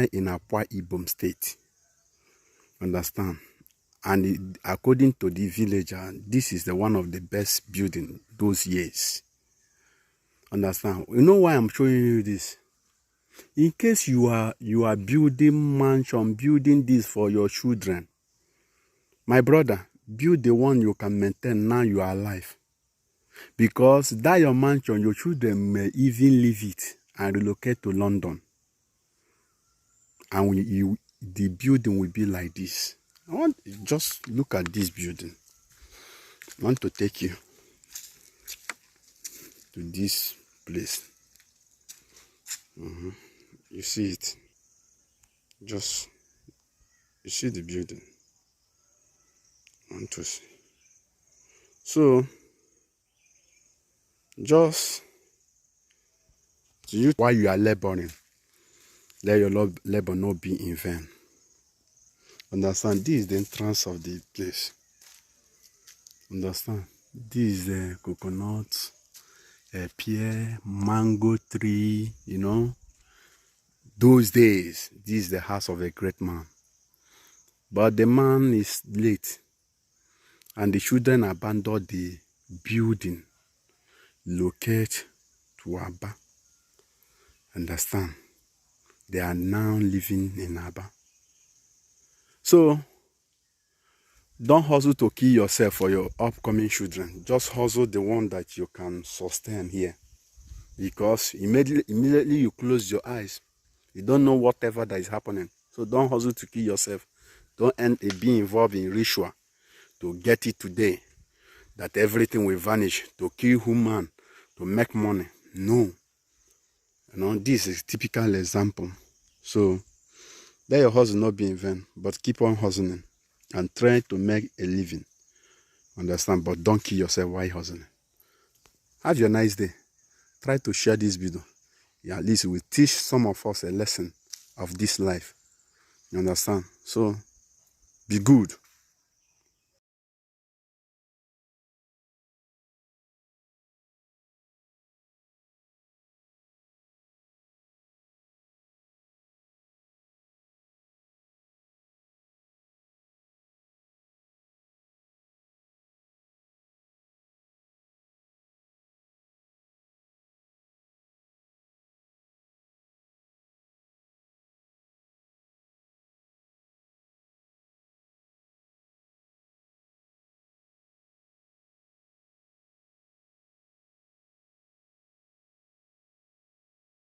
in Akwa Ibom State. Understand? And according to the villager, this is one of the best building those years. Understand? You know why I'm showing you this? In case you are building mansion, building this for your children, my brother, build the one you can maintain now you are alive. Because that your mansion, your children may even leave it and relocate to London. And the building will be like this. I want just look at this building. I want to take you to this place. You see it? You see the building. I want to see. So, just to you while you are laboring, let your labor not be in vain. Understand? This is the entrance of the place. Understand? This is the coconut, pear, mango tree, you know. Those days, this is the house of a great man. But the man is late. And the children abandoned the building, locate to Aba. Understand? They are now living in Aba. So, don't hustle to kill yourself for your upcoming children. Just hustle the one that you can sustain here. Because immediately you close your eyes, you don't know whatever that is happening. So don't hustle to kill yourself. Don't be involved in ritual to get it today. That everything will vanish, to kill human, to make money. No. You know, this is a typical example. So, let your hustle not be in vain, but keep on hustling and try to make a living. Understand? But don't kill yourself while hustling. Have a nice day. Try to share this video. Yeah, at least it will teach some of us a lesson of this life. You understand? So, be good.